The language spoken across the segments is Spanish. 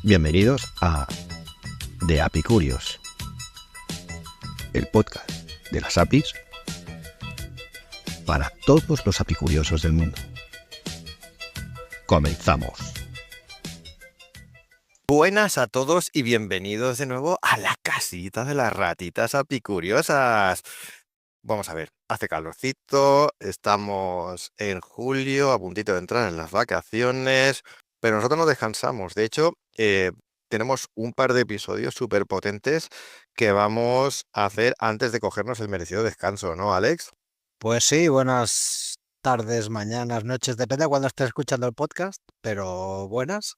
Bienvenidos a The Apicurious, el podcast de las APIs para todos los apicuriosos del mundo. Comenzamos. Buenas a todos y bienvenidos de nuevo a la casita de las ratitas apicuriosas. Vamos a ver, hace calorcito, estamos en julio, a puntito de entrar en las vacaciones, pero nosotros no descansamos. De hecho, tenemos un par de episodios súper potentes que vamos a hacer antes de cogernos el merecido descanso, ¿no, Alex? Pues sí, buenas tardes, mañanas, noches, depende de cuando estés escuchando el podcast, pero buenas.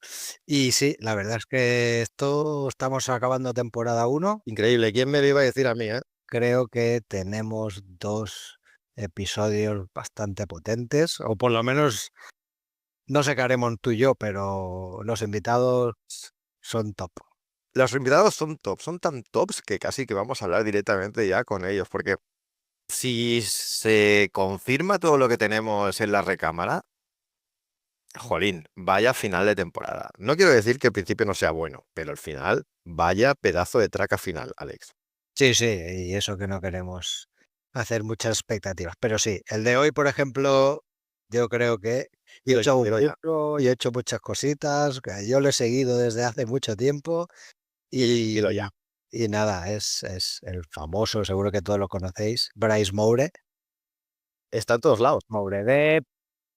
Y sí, la verdad es que estamos acabando temporada 1. Increíble, ¿quién me lo iba a decir a mí, eh? Creo que tenemos 2 episodios bastante potentes, o por lo menos no sé qué haremos tú y yo, pero los invitados son top. Los invitados son top, son tan tops que casi que vamos a hablar directamente ya con ellos, porque si se confirma todo lo que tenemos en la recámara, jolín, vaya final de temporada. No quiero decir que el principio no sea bueno, pero el final, vaya pedazo de traca final, Alex. Sí, y eso que no queremos hacer muchas expectativas. Pero sí, el de hoy, por ejemplo, yo creo que he Dilo ya, hecho un dilo ya. curro y he hecho muchas cositas, que yo lo he seguido desde hace mucho tiempo Dilo ya. y nada, es el famoso, seguro que todos lo conocéis, Bryce Moure. Está en todos lados. Moure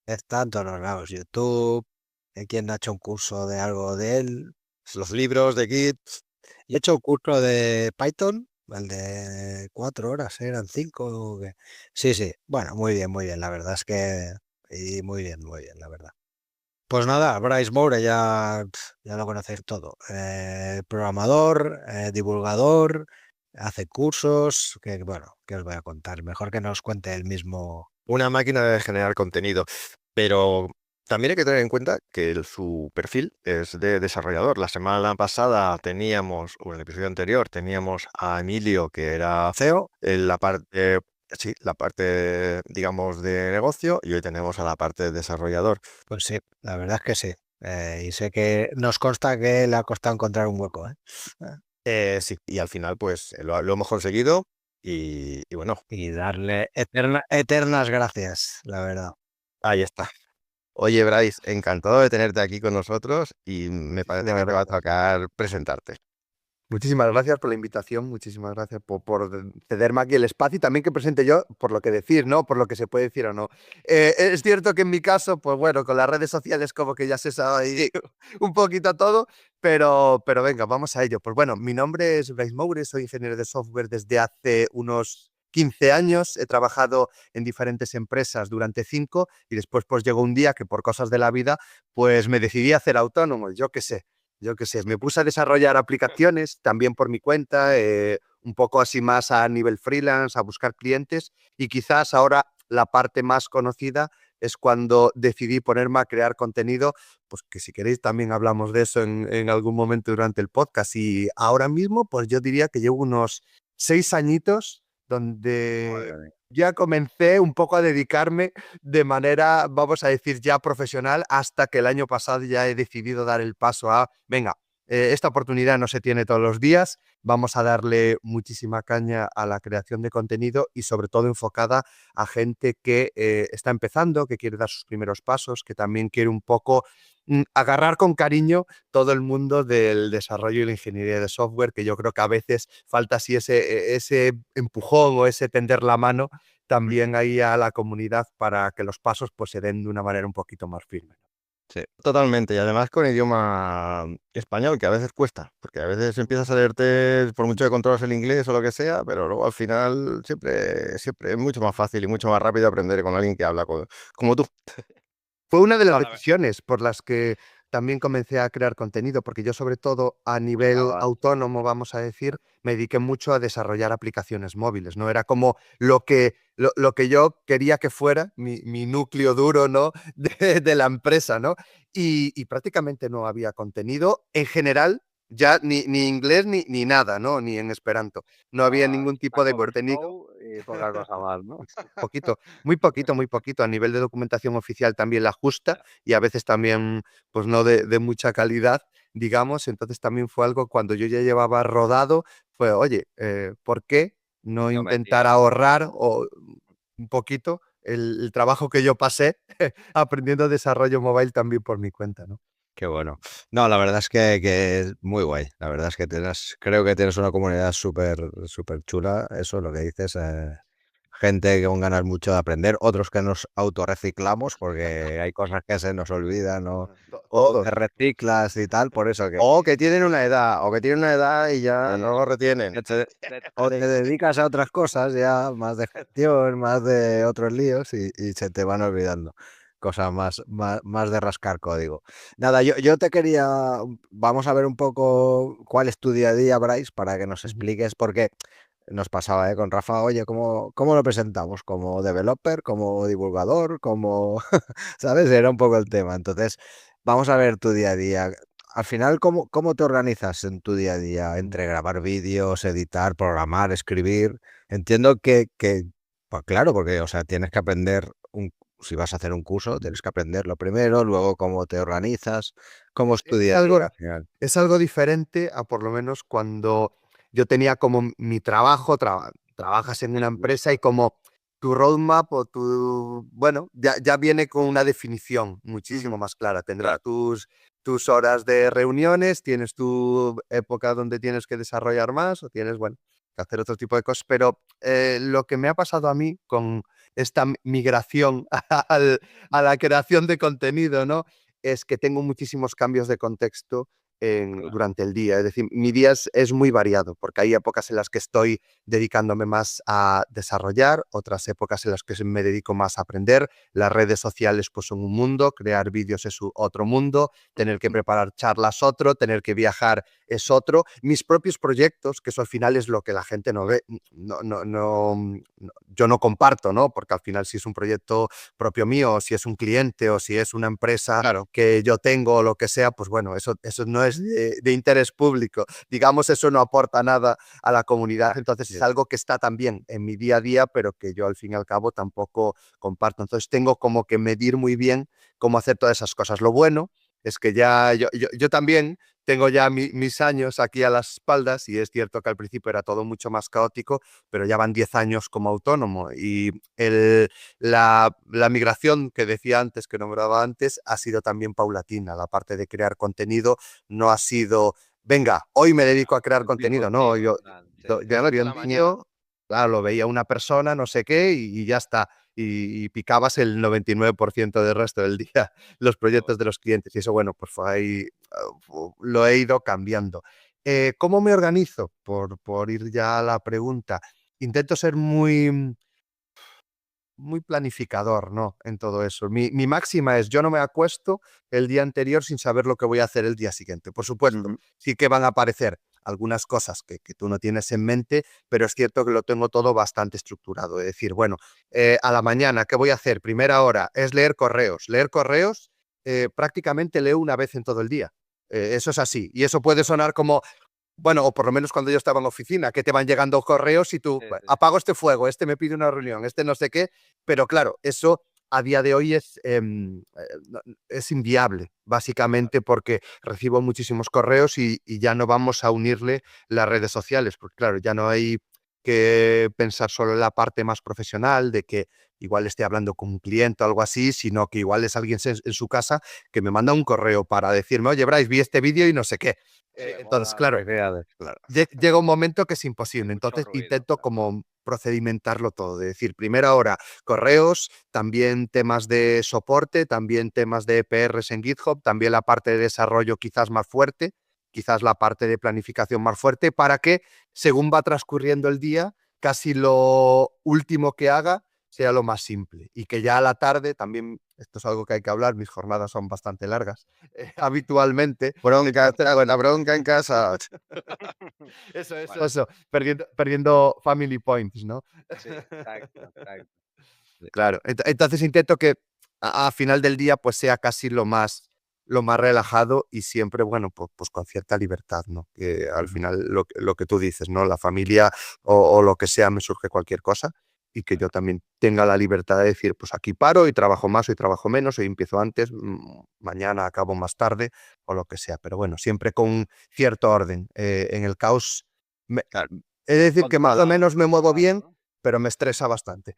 está en todos los lados, YouTube, hay quien ha hecho un curso de algo de él. Los libros de Git. Y he hecho un curso de Python, el de 4 horas, eran 5. Sí, bueno, muy bien, la verdad es que y muy bien, la verdad. Pues nada, Bryce Moore ya lo conocéis todo. Programador, divulgador, hace cursos, que bueno, que os voy a contar. Mejor que nos cuente él mismo. Una máquina de generar contenido. Pero también hay que tener en cuenta que su perfil es de desarrollador. La semana pasada teníamos, o en el episodio anterior, teníamos a Emilio, que era CEO, en la parte, sí, la parte, digamos, de negocio, y hoy tenemos a la parte de desarrollador. Pues sí, la verdad es que sí. Y sé que nos consta que le ha costado encontrar un hueco, ¿eh? Sí, y al final, pues lo hemos conseguido y bueno, Y darle eternas gracias, la verdad. ahí está. Oye, Bryce, encantado de tenerte aquí con nosotros y me parece que te va a tocar presentarte. Muchísimas gracias por la invitación, muchísimas gracias por cederme aquí el espacio y también que presente yo por lo que decir, ¿no? Por lo que se puede decir o no. Es cierto que en mi caso, pues bueno, con las redes sociales como que ya se sabe ahí un poquito todo, pero venga, vamos a ello. Pues bueno, mi nombre es Bryce Moure, soy ingeniero de software desde hace unos 15 años, he trabajado en diferentes empresas durante 5 y después pues llegó un día que por cosas de la vida pues me decidí a hacer autónomo, yo qué sé, me puse a desarrollar aplicaciones también por mi cuenta, un poco así más a nivel freelance, a buscar clientes y quizás ahora la parte más conocida es cuando decidí ponerme a crear contenido, pues que si queréis también hablamos de eso en algún momento durante el podcast y ahora mismo pues yo diría que llevo unos 6 añitos donde ya comencé un poco a dedicarme de manera, vamos a decir, ya profesional, hasta que el año pasado ya he decidido dar el paso a, venga, esta oportunidad no se tiene todos los días, vamos a darle muchísima caña a la creación de contenido y sobre todo enfocada a gente que está empezando, que quiere dar sus primeros pasos, que también quiere un poco agarrar con cariño todo el mundo del desarrollo y la ingeniería de software, que yo creo que a veces falta así ese empujón o ese tender la mano también ahí a la comunidad para que los pasos pues se den de una manera un poquito más firme. Sí, totalmente. Y además con idioma español, que a veces cuesta, porque a veces empiezas a leerte, por mucho que controles el inglés o lo que sea, pero luego al final siempre es mucho más fácil y mucho más rápido aprender con alguien que habla como tú. Fue una de las decisiones por las que también comencé a crear contenido, porque yo sobre todo a nivel autónomo, vamos a decir, me dediqué mucho a desarrollar aplicaciones móviles, ¿no? Era como lo que yo quería que fuera mi núcleo duro, ¿no? De la empresa, ¿no? Y prácticamente no había contenido en general, ya ni inglés ni nada, ¿no? Ni en esperanto. No había ningún tipo de contenido. Y poca cosa más, ¿no? Poquito, muy poquito. A nivel de documentación oficial también la justa y a veces también, pues no de mucha calidad. digamos. Entonces también fue algo cuando yo ya llevaba rodado, fue, oye, ¿por qué no No intentar metías. ahorrar o un poquito el trabajo que yo pasé aprendiendo desarrollo mobile también por mi cuenta, ¿no? Qué bueno. No, la verdad es que es muy guay. La verdad es que creo que tienes una comunidad súper chula. Eso es lo que dices. Gente con ganas mucho de aprender, otros que nos autorreciclamos porque hay cosas que se nos olvidan o Todos. te reciclas y tal, por eso que O que tienen una edad, o que tienen una edad y ya Eh, no lo retienen. o te dedicas a otras cosas ya más de gestión, más de otros líos y se te van olvidando cosas más de rascar código. Nada, yo te quería, vamos a ver un poco cuál es tu día a día, Bryce, para que nos Ujú. expliques, porque nos pasaba, con Rafa, oye, ¿cómo lo presentamos? ¿Como developer, como divulgador, como, ¿sabes? Era un poco el tema. Entonces, vamos a ver tu día a día. Al final, ¿cómo te organizas en tu día a día entre grabar vídeos, editar, programar, escribir? Entiendo pues claro, porque, o sea, tienes que aprender si vas a hacer un curso, tienes que aprenderlo primero, luego cómo te organizas, cómo es tu Es día a algo, día al final. es algo diferente a por lo menos cuando yo tenía como mi trabajo, trabajas en una empresa y como tu roadmap o bueno, ya viene con una definición muchísimo más clara. Tendrás Claro. tus horas de reuniones, tienes tu época donde tienes que desarrollar más o tienes, bueno, que hacer otro tipo de cosas. Pero lo que me ha pasado a mí con esta migración a la creación de contenido, ¿no? Es que tengo muchísimos cambios de contexto durante el día. Es decir, mi día es muy variado, porque hay épocas en las que estoy dedicándome más a desarrollar, otras épocas en las que me dedico más a aprender. Las redes sociales pues son un mundo, crear vídeos es otro mundo, tener que preparar charlas otro, tener que viajar es otro. Mis propios proyectos, que eso al final es lo que la gente no ve, yo no comparto, ¿no? Porque al final si es un proyecto propio mío, o si es un cliente, o si es una empresa Claro. que yo tengo o lo que sea, pues bueno, eso no es de interés público. Digamos, eso no aporta nada a la comunidad. Entonces es algo que está también en mi día a día, pero que yo al fin y al cabo tampoco comparto. Entonces tengo como que medir muy bien cómo hacer todas esas cosas. Lo bueno es que ya yo también tengo ya mis años aquí a las espaldas y es cierto que al principio era todo mucho más caótico, pero ya van 10 años como autónomo y la migración que decía antes, que nombraba antes, ha sido también paulatina. La parte de crear contenido no ha sido, venga, hoy me dedico a crear contenido, no, yo De la noche a de la mañana. niño, claro, lo veía una persona, no sé qué, y ya está. Y picabas el 99% del resto del día los proyectos de los clientes. Y eso, bueno, pues fue ahí, lo he ido cambiando. ¿Cómo me organizo? Por ir ya a la pregunta. Intento ser muy planificador, ¿no? En todo eso. Mi máxima es, yo no me acuesto el día anterior sin saber lo que voy a hacer el día siguiente. Por supuesto, Ujú. sí que van a aparecer algunas cosas que tú no tienes en mente, pero es cierto que lo tengo todo bastante estructurado. Es decir, bueno, a la mañana, ¿qué voy a hacer? Primera hora es leer correos. Leer correos prácticamente leo una vez en todo el día. Eso es así. Y eso puede sonar como, bueno, o por lo menos cuando yo estaba en la oficina, que te van llegando correos y tú, "Bueno, apago este fuego, este me pide una reunión, este no sé qué", pero claro, eso a día de hoy es inviable, básicamente porque recibo muchísimos correos y ya no vamos a unirle las redes sociales, porque claro, ya no hay que pensar solo en la parte más profesional de que igual esté hablando con un cliente o algo así, sino que igual es alguien en su casa que me manda un correo para decirme, oye, Bryce, vi este vídeo y no sé qué. Entonces, claro, Claro. llega un momento que es Hay imposible. mucho Entonces ruido, intento claro. como procedimentarlo todo, de decir, primera hora correos, también temas de soporte, también temas de EPRs en GitHub, también la parte de desarrollo quizás más fuerte, quizás la parte de planificación más fuerte, para que según va transcurriendo el día, casi lo último que haga sea lo más simple y que ya a la tarde, también esto es algo que hay que hablar, mis jornadas son bastante largas habitualmente. Bronca, Entonces, la bronca en casa. Vale. eso, perdiendo family points, ¿no? Sí, exacto, exacto. Claro, entonces intento que a final del día pues sea casi lo más relajado y siempre, bueno, pues con cierta libertad, ¿no? Que al Ujú. final lo que tú dices, ¿no? La familia o lo que sea, me surge cualquier cosa y que yo también tenga la libertad de decir, pues aquí paro y trabajo más, hoy trabajo menos, hoy empiezo antes, mañana acabo más tarde o lo que sea. Pero bueno, siempre con cierto orden. En el caos, Claro, he de decir que más o controlado, menos me muevo controlado, bien, ¿no? pero me estresa bastante.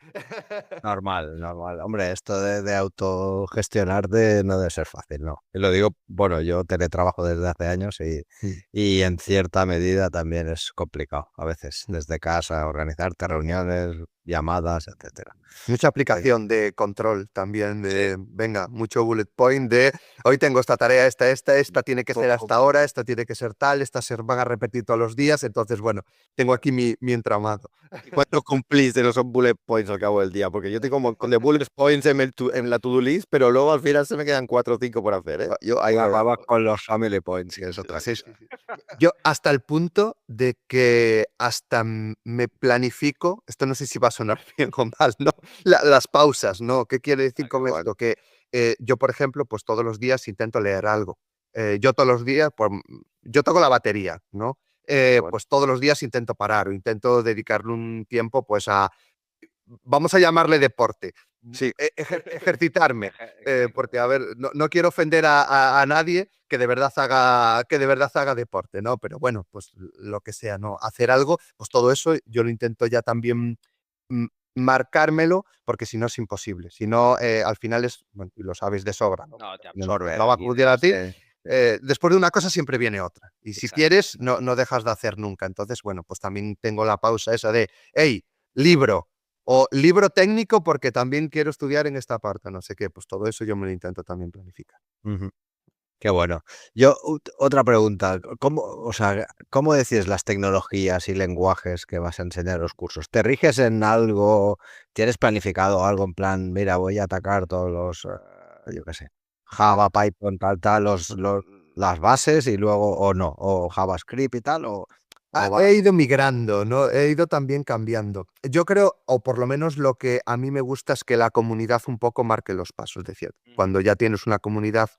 Normal, normal. Hombre, esto de autogestionarte no debe ser fácil, ¿no? Y lo digo, bueno, yo teletrabajo desde hace años Mm. y en cierta medida también es complicado. A veces, desde casa, organizarte reuniones, llamadas, etcétera. Mucha Pues, aplicación de control también, sí, de, venga, mucho bullet point de, hoy tengo esta tarea, esta tiene que ser hasta ahora, esta tiene que ser tal, estas se van a repetir todos los días, entonces, bueno, tengo aquí mi entramado. ¿Y cuánto cumplís de esos bullet points al cabo del día? Porque yo tengo un montón de bullet points en la to-do list, pero luego al final se me quedan 4 o 5 por hacer, ¿eh? yo ahí Bueno, vamos con los family points, que es otra sí, cosa. sí, sí. Yo hasta el punto de que hasta me planifico, esto no sé si va a sonar bien o mal, ¿no? Las pausas, ¿no? ¿Qué quiere decir con esto? Que yo, por ejemplo, pues todos los días intento leer algo. Yo todos los días, yo toco la batería, ¿no? Pues todos los días intento parar o intento dedicarle un tiempo pues a, vamos a llamarle deporte, Sí, ejercitarme, porque a ver, no quiero ofender a nadie que de verdad haga deporte, ¿no? Pero bueno, pues lo que sea, ¿no? Hacer algo, pues todo eso yo lo intento ya también mm, marcármelo, porque si no es imposible. Si no, al final es, bueno, y lo sabéis de sobra, ¿no? No, te No nos absorbe va a aquí. acudir a ti. Después de una cosa siempre viene otra. Y si Exacto. quieres, no dejas de hacer nunca. Entonces, bueno, pues también tengo la pausa esa de, hey, libro, o libro técnico porque también quiero estudiar en esta parte, no sé qué, pues todo eso yo me lo intento también planificar. Ujú. Qué bueno. Yo, otra pregunta, ¿cómo, o sea, cómo decides las tecnologías y lenguajes que vas a enseñar en los cursos? ¿Te riges en algo? ¿Tienes planificado algo en plan, mira, voy a atacar todos los, yo qué sé, Java, Python, tal, las bases y luego, o no, o JavaScript y tal, o vas? He ido migrando, ¿no? He ido también cambiando. Yo creo, o por lo menos lo que a mí me gusta es que la comunidad un poco marque los pasos. Es decir, cuando ya tienes una comunidad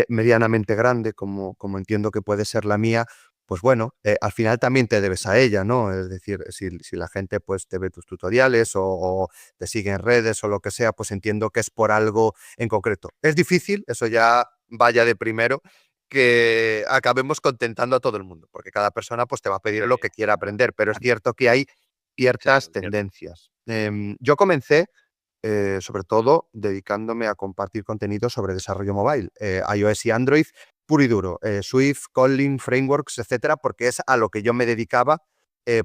medianamente grande, como entiendo que puede ser la mía, pues bueno, al final también te debes a ella, ¿no? Es decir, si la gente pues te ve tus tutoriales o te sigue en redes o lo que sea, pues entiendo que es por algo en concreto. Es difícil, eso ya vaya de primero, que acabemos contentando a todo el mundo, porque cada persona pues te va a pedir lo que quiera aprender, pero es cierto que hay ciertas tendencias. Yo comencé sobre todo dedicándome a compartir contenido sobre desarrollo mobile, iOS y Android, puro y duro, Swift, Kotlin, frameworks, etcétera, porque es a lo que yo me dedicaba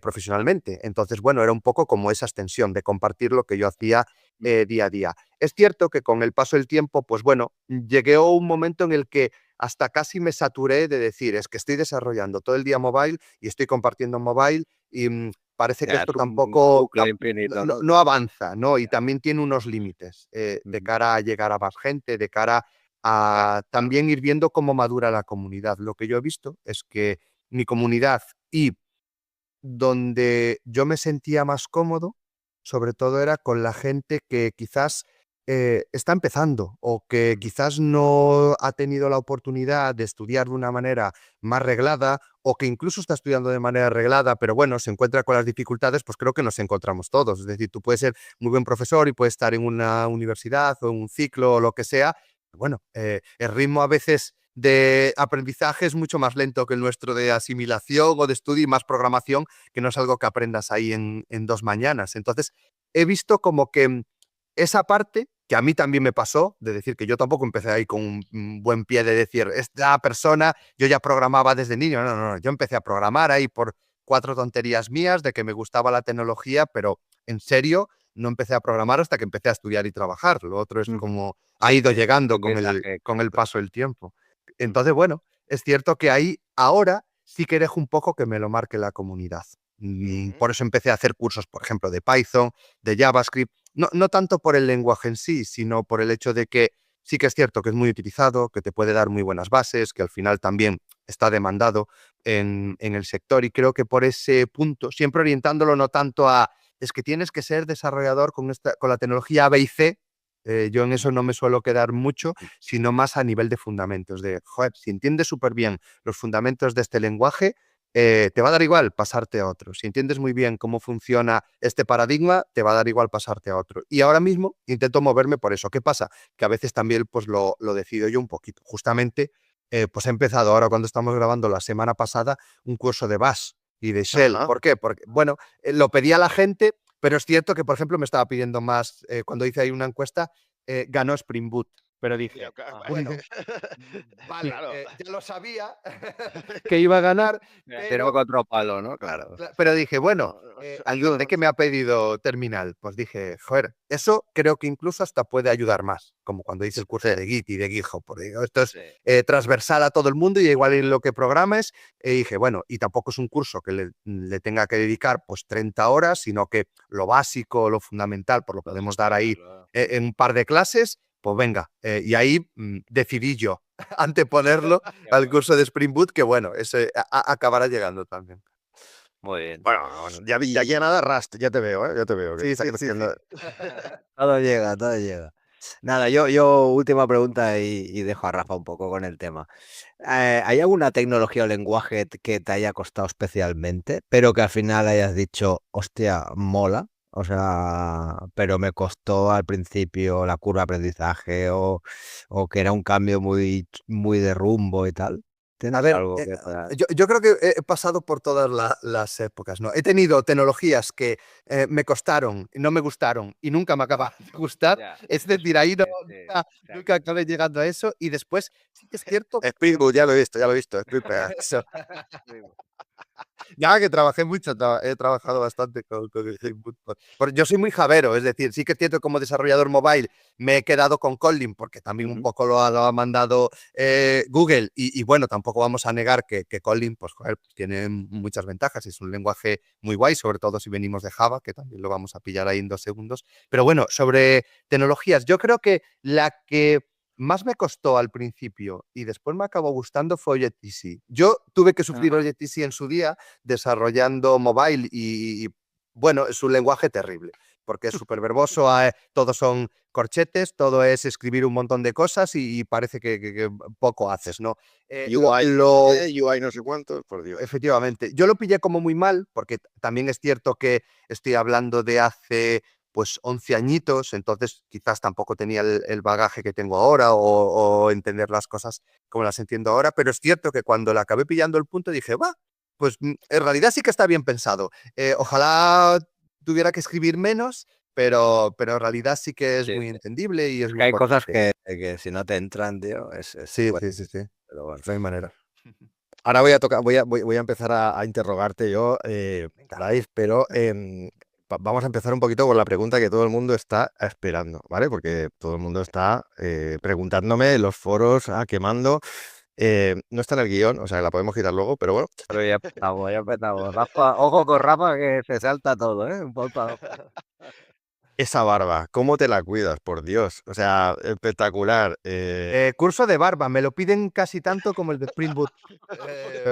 profesionalmente. Entonces, bueno, era un poco como esa extensión de compartir lo que yo hacía día a día. Es cierto que con el paso del tiempo, pues bueno, llegué a un momento en el que hasta casi me saturé de decir, es que estoy desarrollando todo el día mobile y estoy compartiendo mobile y parece que Ya, esto es un tampoco bucle infinito, ¿no? no avanza, ¿no? Y también tiene unos límites de cara a llegar a más gente, de cara a también ir viendo cómo madura la comunidad. Lo que yo he visto es que mi comunidad y donde yo me sentía más cómodo, sobre todo era con la gente que quizás está empezando o que quizás no ha tenido la oportunidad de estudiar de una manera más reglada o que incluso está estudiando de manera reglada, pero bueno, se encuentra con las dificultades, pues creo que nos encontramos todos. Es decir, tú puedes ser muy buen profesor y puedes estar en una universidad o en un ciclo o lo que sea. Bueno, el ritmo a veces de aprendizaje es mucho más lento que el nuestro de asimilación o de estudio y más programación, que no es algo que aprendas ahí en 2 mañanas. Entonces, he visto como que esa parte, que a mí también me pasó, de decir que yo tampoco empecé ahí con un buen pie de decir, esta persona, yo ya programaba desde niño. No, yo empecé a programar ahí por 4 tonterías mías de que me gustaba la tecnología, pero en serio, no empecé a programar hasta que empecé a estudiar y trabajar. Lo otro es como ha ido llegando Aprendizaje, con el claro. paso del tiempo. Entonces, bueno, es cierto que ahí ahora sí que dejo un poco que me lo marque la comunidad. Por eso empecé a hacer cursos, por ejemplo, de Python, de JavaScript, no tanto por el lenguaje en sí, sino por el hecho de que sí que es cierto que es muy utilizado, que te puede dar muy buenas bases, que al final también está demandado en el sector y creo que por ese punto, siempre orientándolo no tanto a, es que tienes que ser desarrollador con la tecnología A, B y C, yo en eso no me suelo quedar mucho, sino más a nivel de fundamentos, de, joder, si entiendes súper bien los fundamentos de este lenguaje, te va a dar igual pasarte a otro. Si entiendes muy bien cómo funciona este paradigma, te va a dar igual pasarte a otro. Y ahora mismo intento moverme por eso. ¿Qué pasa? Que a veces también pues lo decido yo un poquito. Justamente, pues he empezado ahora cuando estamos grabando la semana pasada un curso de Bash y de Shell. Ajá. ¿Por qué? Porque, bueno, lo pedía la gente, pero es cierto que, por ejemplo, me estaba pidiendo más, cuando hice ahí una encuesta, ganó Spring Boot. Pero dije, bueno, vale, Claro. ya lo sabía que iba a ganar, Pero pero, con otro palo, ¿no? Claro. pero dije, bueno, No, ayúdame que me ha pedido terminal. Pues dije, joder, eso creo que incluso hasta puede ayudar más, como cuando hice el curso de Git y de GitHub. Porque digo, esto es Sí. transversal a todo el mundo y igual en lo que programes. Y dije, bueno, y tampoco es un curso que le tenga que dedicar pues 30 horas, sino que lo básico, lo fundamental, pues lo podemos dar ahí en un par de clases. Pues venga, y ahí decidí yo anteponerlo al curso de Spring Boot, que bueno, ese acabará llegando también. Muy bien. Bueno, ya, de aquí a nada Rust, ya te veo, ¿eh? Ya te veo. Sí, sí, sí, haciendo- Todo llega, todo llega. Nada, yo última pregunta y dejo a Rafa un poco con el tema. ¿Hay alguna tecnología o lenguaje que te haya costado especialmente, pero que al final hayas dicho, hostia, mola? O sea, pero me costó al principio la curva de aprendizaje o que era un cambio muy de rumbo y tal. A ¿Tienes ver, algo que pueda- yo creo que he pasado por todas las épocas, ¿no? He tenido tecnologías que me costaron, no me gustaron y nunca me acabaron de gustar. Ya. Es decir, ahí no, Sí, nunca acabé llegando a eso. Y después sí que es cierto Spring Boot, ya lo he visto, ya lo he visto. eso. Ya que trabajé mucho, he trabajado bastante con el Spring Boot. Yo soy muy javero, es decir, sí que es cierto que como desarrollador mobile me he quedado con Kotlin porque también un poco lo ha mandado Google y bueno, tampoco vamos a negar que Kotlin pues, joder, pues tiene muchas ventajas, es un lenguaje muy guay, sobre todo si venimos de Java, que también lo vamos a pillar ahí en 2 segundos. Pero bueno, sobre tecnologías, yo creo que la que más me costó al principio y después me acabó gustando fue Objective-C. Yo tuve que sufrir Objective-C en su día desarrollando mobile y, bueno, es un lenguaje terrible porque es súper verboso, todos son corchetes, todo es escribir un montón de cosas y parece que poco haces, ¿no? UI no sé cuántos, por Dios. Efectivamente, yo lo pillé como muy mal porque también es cierto que estoy hablando de hace pues 11 añitos, entonces quizás tampoco tenía el bagaje que tengo ahora o entender las cosas como las entiendo ahora, pero es cierto que cuando le acabé pillando el punto dije, va, pues en realidad sí que está bien pensado. Ojalá tuviera que escribir menos, pero en realidad sí que es Sí, muy entendible y es que muy hay cosas potente. que si no te entran, tío, Sí, bueno, sí, sí, sí. pero bueno. No hay manera. Ahora voy a tocar, voy a empezar a interrogarte yo, Brais, pero vamos a empezar un poquito con la pregunta que todo el mundo está esperando, ¿vale? Porque todo el mundo está preguntándome en los foros, quemando. No está en el guión, o sea, la podemos quitar luego, pero bueno. Pero ya empezamos, ya empezamos. Rafa, ojo con Rafa que se salta todo, ¿eh? Un poco. Esa barba, ¿cómo te la cuidas? Por Dios, o sea, espectacular. Curso de barba, me lo piden casi tanto como el de Spring Boot.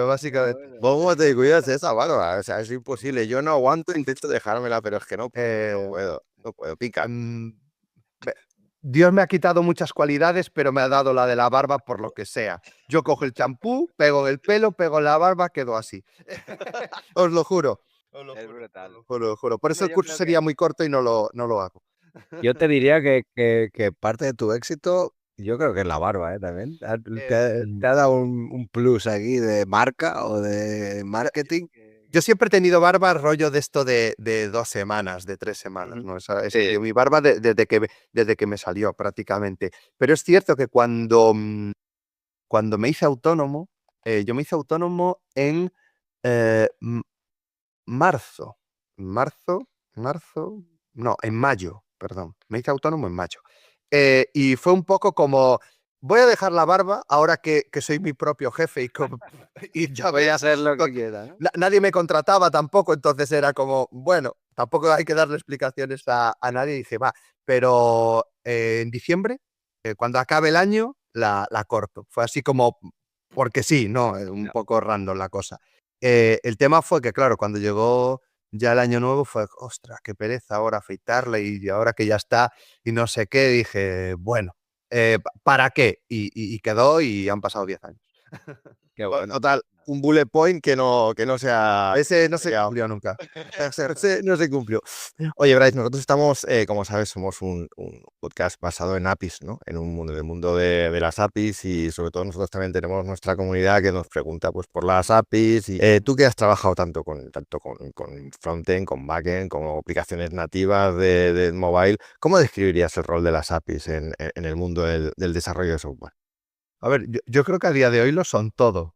Básicamente. ¿Cómo te cuidas de esa barba? O sea, es imposible. Yo no aguanto, intento dejármela, pero es que no Eh, puedo, no puedo, pica. Ve- Dios me ha quitado muchas cualidades, pero me ha dado la de la barba por lo que sea. Yo cojo el champú, pego en el pelo, pego en la barba, quedo así. Os lo juro. Es brutal. Lo juro. Por eso No, el yo curso creo sería muy corto y no lo hago. yo te diría que parte de tu éxito, yo creo que es la barba, ¿eh? También. Te ha dado un plus aquí de marca o de marketing. Yo siempre he tenido barba rollo de esto de 2 semanas, de 3 semanas, Ujú. ¿no? Esa Sí. sido mi barba desde que me salió prácticamente. Pero es cierto que cuando me hice autónomo, yo me hice autónomo en eh, m- marzo. No, en mayo, perdón. Me hice autónomo en mayo. Y fue un poco como, voy a dejar la barba ahora que soy mi propio jefe y ya Voy a ves, hacer lo que quiera, ¿no? nadie me contrataba tampoco, entonces era como, bueno, tampoco hay que darle explicaciones a nadie. Y dije, va, pero en diciembre, cuando acabe el año, la corto. Fue así como, porque sí, ¿no? Un poco random la cosa. El tema fue que, claro, cuando llegó ya el año nuevo fue, ostras, qué pereza ahora afeitarla y ahora que ya está y no sé qué, dije, bueno, ¿para qué? Y quedó y han pasado 10 años. Qué Bueno, bueno. total, un bullet point que no sea... Ese no se creado. cumplió nunca. Ese no se cumplió. Oye, Bryce, nosotros estamos, como sabes, somos un podcast basado en APIs, ¿no? En en el mundo de las APIs y sobre todo nosotros también tenemos nuestra comunidad que nos pregunta pues, por las APIs. Y, tú que has trabajado con frontend, con backend, con aplicaciones nativas de mobile, ¿cómo describirías el rol de las APIs en el mundo del desarrollo de software? A ver, yo creo que a día de hoy lo son todo.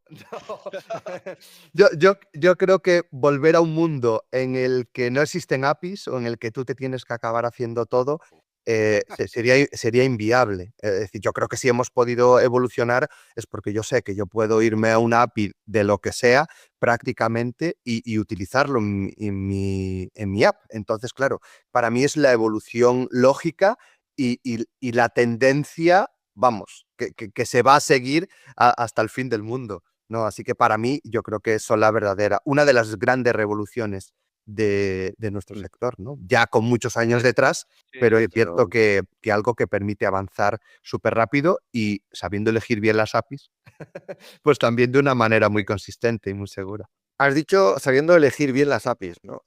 Yo creo que volver a un mundo en el que no existen APIs o en el que tú te tienes que acabar haciendo todo sería inviable. Es decir, yo creo que si hemos podido evolucionar es porque yo sé que yo puedo irme a una API de lo que sea prácticamente y utilizarlo en mi app. Entonces, claro, para mí es la evolución lógica y la tendencia, vamos, que se va a seguir hasta el fin del mundo, ¿no? Así que para mí yo creo que son una de las grandes revoluciones de nuestro sector, ¿no? Ya con muchos años detrás, pero es cierto que algo que permite avanzar súper rápido y sabiendo elegir bien las APIs, pues también de una manera muy consistente y muy segura. Has dicho sabiendo elegir bien las APIs, ¿no?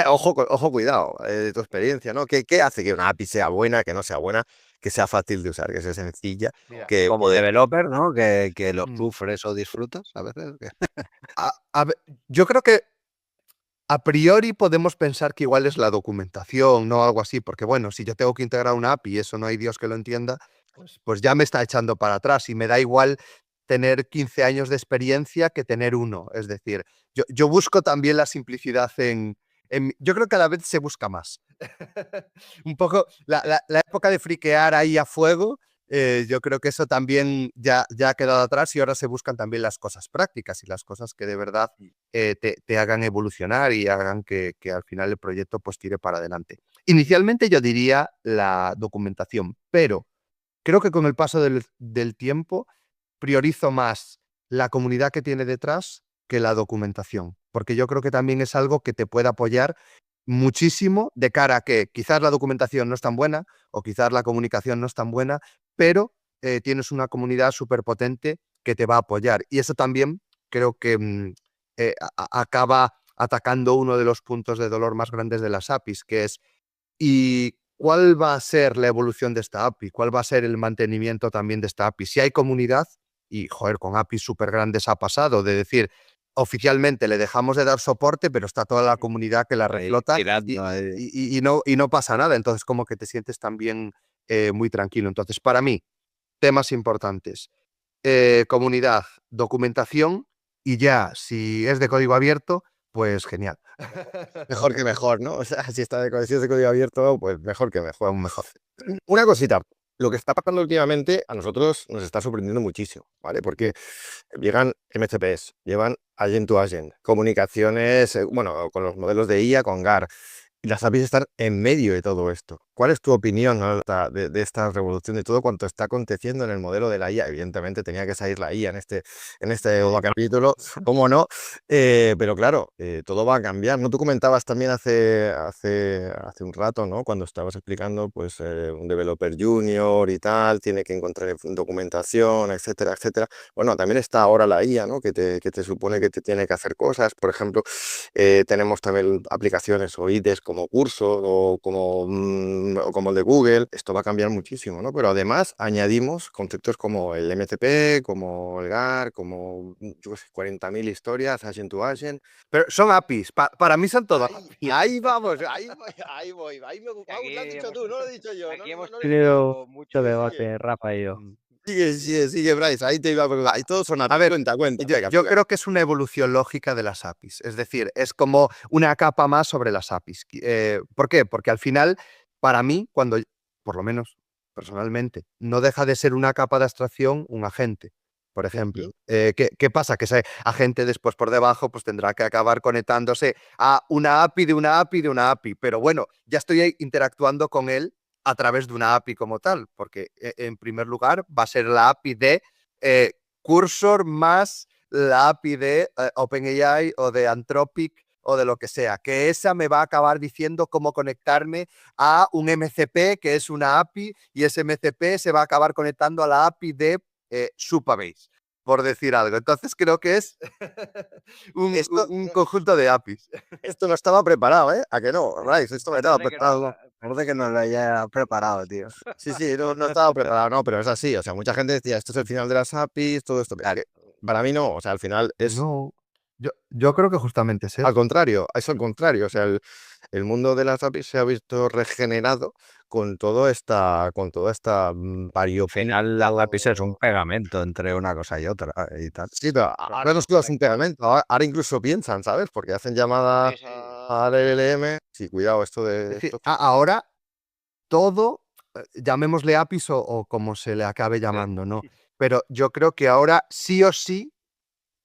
Ojo, cuidado, de tu experiencia, ¿no? ¿Qué hace que una API sea buena, que no sea buena, que sea fácil de usar, que sea sencilla? Mira, Como developer, ¿no? Que lo Mm. sufres o disfrutas a veces. yo creo que a priori podemos pensar que igual es la documentación, ¿no? Algo así, porque bueno, si yo tengo que integrar una API y eso no hay Dios que lo entienda, pues ya me está echando para atrás y me da igual tener 15 años de experiencia que tener uno. Es decir, yo busco también la simplicidad yo creo que a la vez se busca más. Un poco la época de friquear ahí a fuego, yo creo que eso también ya ha quedado atrás y ahora se buscan también las cosas prácticas y las cosas que de verdad te hagan evolucionar y hagan que al final el proyecto pues tire para adelante. Inicialmente yo diría la documentación, pero creo que con el paso del tiempo priorizo más la comunidad que tiene detrás que la documentación, porque yo creo que también es algo que te puede apoyar muchísimo de cara a que quizás la documentación no es tan buena o quizás la comunicación no es tan buena, pero tienes una comunidad súper potente que te va a apoyar. Y eso también creo que acaba atacando uno de los puntos de dolor más grandes de las APIs, que es ¿y cuál va a ser la evolución de esta API? ¿Cuál va a ser el mantenimiento también de esta API? Si hay comunidad, y joder, con APIs súper grandes ha pasado, de decir, oficialmente le dejamos de dar soporte, pero está toda la comunidad que la Ahí reflota tirando ahí. y no pasa nada. Entonces, como que te sientes también muy tranquilo. Entonces, para mí, temas importantes. Comunidad, documentación y ya, si es de código abierto, pues genial. Mejor que mejor, ¿no? O sea, si está si es de código abierto, pues mejor que mejor. Aún mejor. Una cosita, lo que está pasando últimamente a nosotros nos está sorprendiendo muchísimo, ¿vale? Porque llegan MCPs, llevan agent to agent, comunicaciones, bueno, con los modelos de IA, con GAR, y las APIs están en medio de todo esto. ¿Cuál es tu opinión, ¿no? de esta revolución, de todo cuanto está aconteciendo en el modelo de la IA? Evidentemente tenía que salir la IA en este capítulo, ¿cómo no? Pero claro, todo va a cambiar, ¿no? Tú comentabas también hace un rato, ¿no? Cuando estabas explicando, pues, un developer junior y tal, tiene que encontrar documentación, etcétera, etcétera. Bueno, también está ahora la IA, ¿no? Que te supone que te tiene que hacer cosas. Por ejemplo, tenemos también aplicaciones o IDEs como Curso o como el de Google. Esto va a cambiar muchísimo, ¿no? Pero además añadimos conceptos como el MCP, como el GAR, como yo qué sé, 40.000 historias, agent to agent. Pero son APIs, para mí son todas APIs. Ahí vamos, ahí voy. Ahí me gusta. Aquí Lo has dicho hemos, tú, no lo he dicho yo. aquí hemos No lo he dicho yo. tenido mucho Sigue, debate, Rafa y yo. sigue, Bryce. Ahí te iba a preguntar. Ahí todos son A ver, cuenta. yo creo que es una evolución lógica de las APIs. Es decir, es como una capa más sobre las APIs. ¿Por qué? Porque al final, para mí, por lo menos personalmente, no deja de ser una capa de abstracción un agente. Por ejemplo, ¿qué pasa? Que ese agente después por debajo pues tendrá que acabar conectándose a una API de una API de una API. Pero bueno, ya estoy ahí interactuando con él a través de una API como tal, porque en primer lugar va a ser la API de eh, Cursor más la API de OpenAI o de Anthropic o de lo que sea, que esa me va a acabar diciendo cómo conectarme a un MCP, que es una API, y ese MCP se va a acabar conectando a la API de Supabase. por decir algo. Entonces creo que es un conjunto de APIs. Esto no estaba preparado, ¿eh? ¿A que no, Rice? Esto no estaba preparado. Parece que no lo haya preparado, tío. Sí, sí, no estaba preparado, no, pero es así. O sea, mucha gente decía, esto es el final de las APIs, todo esto. Pero es que para mí no, o sea, al final es No, yo creo que justamente es al eso. contrario, es al contrario. O sea, el mundo de las APIs se ha visto regenerado con toda esta Al variopinta. final la lápiz es un pegamento entre una cosa y otra y tal. Sí, pero ahora no solo es un pegamento, ahora incluso piensan, ¿sabes? Porque hacen llamadas al LLM. Sí, cuidado, esto Es de decir, esto. ahora todo, llamémosle APIs o como se le acabe llamando, ¿no? Pero yo creo que ahora sí o sí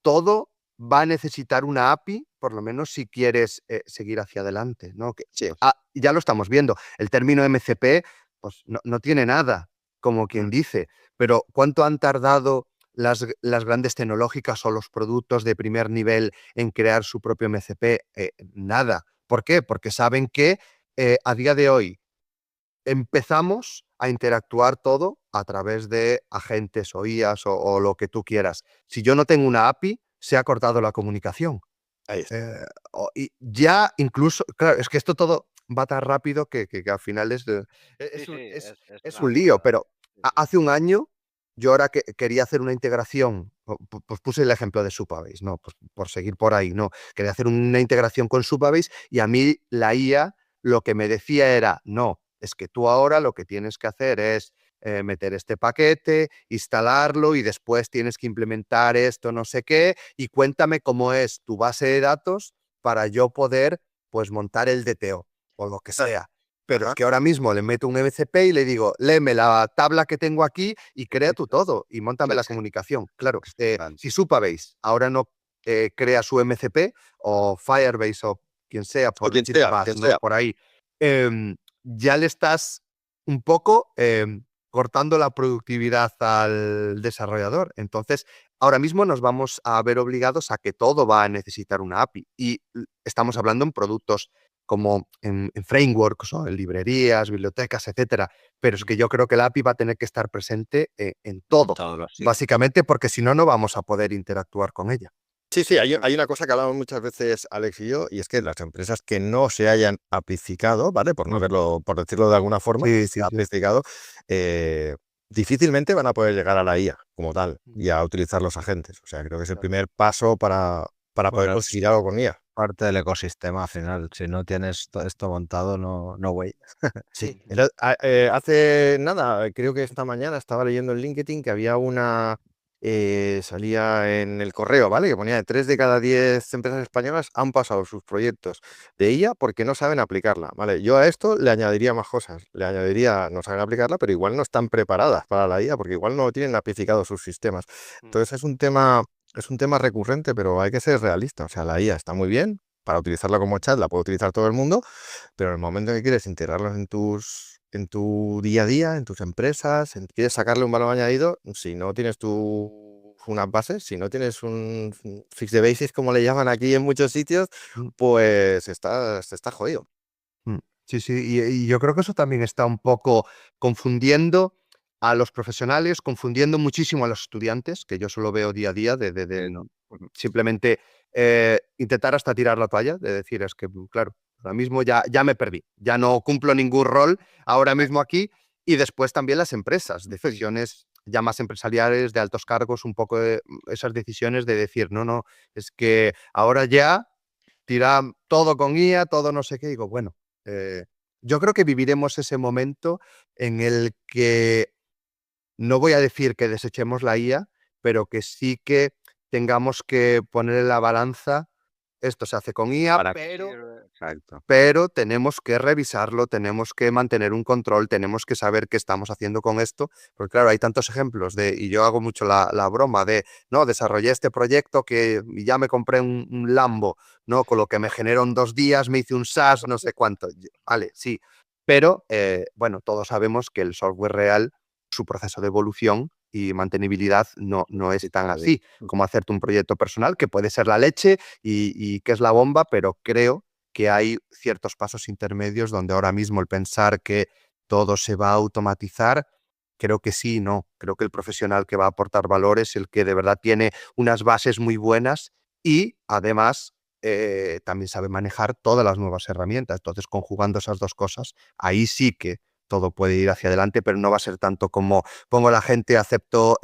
todo va a necesitar una API, por lo menos si quieres seguir hacia adelante, ¿no? Sí, Ya lo estamos viendo. El término MCP, pues no tiene nada, como quien dice, pero ¿cuánto han tardado las grandes tecnológicas o los productos de primer nivel en crear su propio MCP? Nada. ¿Por qué? Porque saben que a día de hoy empezamos a interactuar todo a través de agentes o IAs o lo que tú quieras. Si yo no tengo una API, se ha cortado la comunicación. ahí está. Y ya incluso, claro, es que esto todo va tan rápido que al final es un lío, pero hace un año yo ahora que quería hacer una integración, pues puse el ejemplo de Supabase, ¿no? Pues por seguir por ahí, ¿no? Quería hacer una integración con Supabase y a mí la IA lo que me decía era, no, es que tú ahora lo que tienes que hacer es meter este paquete, instalarlo y después tienes que implementar esto, no sé qué, y cuéntame cómo es tu base de datos para yo poder pues montar el DTO o lo que sea. Pero es que ahora mismo le meto un MCP y le digo, léeme la tabla que tengo aquí y crea tú todo y móntame la comunicación. Claro, si Supabase ahora no crea su MCP o Firebase o quien sea, O por quien decir sea, más, quien ¿no? sea. Por ahí, ya le estás un poco cortando la productividad al desarrollador. Entonces, ahora mismo nos vamos a ver obligados a que todo va a necesitar una API. Y estamos hablando en productos como en frameworks o en librerías, bibliotecas, etcétera. Pero es que yo creo que la API va a tener que estar presente en todo, Todos los sitios. básicamente porque si no, no vamos a poder interactuar con ella. Sí, sí, hay una cosa que hablamos muchas veces Alex y yo, y es que las empresas que no se hayan apicificado, ¿vale? Por no verlo, por decirlo de alguna forma, Sí, sí, sí. apicificado, difícilmente van a poder llegar a la IA como tal y a utilizar los agentes. O sea, creo que es el primer paso para poder Bueno, conseguir algo con IA. parte del ecosistema al final. Si no tienes esto montado, no way. Sí. Hace nada, creo que esta mañana estaba leyendo en LinkedIn que había salía en el correo, ¿vale? Que ponía de 3 de cada 10 empresas españolas han pasado sus proyectos de IA porque no saben aplicarla, ¿vale? Yo a esto le añadiría más cosas. Le añadiría, no saben aplicarla, pero igual no están preparadas para la IA porque igual no tienen apificado sus sistemas. Entonces es un tema recurrente, pero hay que ser realista. O sea, la IA está muy bien. Para utilizarla como chat la puede utilizar todo el mundo, pero en el momento en que quieres integrarlos en tu día a día, en tus empresas, quieres sacarle un valor añadido, si no tienes unas bases, si no tienes un fix de basics, como le llaman aquí en muchos sitios, pues estás jodido. Sí, sí, y yo creo que eso también está un poco confundiendo a los profesionales, confundiendo muchísimo a los estudiantes, que yo solo veo día a día, simplemente intentar hasta tirar la toalla, de decir, es que, claro, ahora mismo ya me perdí, ya no cumplo ningún rol ahora mismo aquí, y después también las empresas, decisiones ya más empresariales, de altos cargos, un poco de esas decisiones de decir, no, es que ahora ya tira todo con IA, todo no sé qué, digo, bueno. Yo creo que viviremos ese momento en el que no voy a decir que desechemos la IA, pero que sí que tengamos que poner en la balanza, esto se hace con IA, ¿Para qué sirve? Exacto. pero tenemos que revisarlo, tenemos que mantener un control, tenemos que saber qué estamos haciendo con esto, porque claro, hay tantos ejemplos y yo hago mucho la broma de, no, desarrollé este proyecto que ya me compré un Lambo, ¿no? Con lo que me generó en 2 días, me hice un SaaS, no sé cuánto. Vale, sí, pero bueno, todos sabemos que el software real, su proceso de evolución y mantenibilidad no es tan así como hacerte un proyecto personal, que puede ser la leche y que es la bomba, pero creo que hay ciertos pasos intermedios donde ahora mismo el pensar que todo se va a automatizar creo que sí y no. Creo que el profesional que va a aportar valor es el que de verdad tiene unas bases muy buenas y además también sabe manejar todas las nuevas herramientas. Entonces, conjugando esas dos cosas, ahí sí que todo puede ir hacia adelante, pero no va a ser tanto como pongo la gente, acepto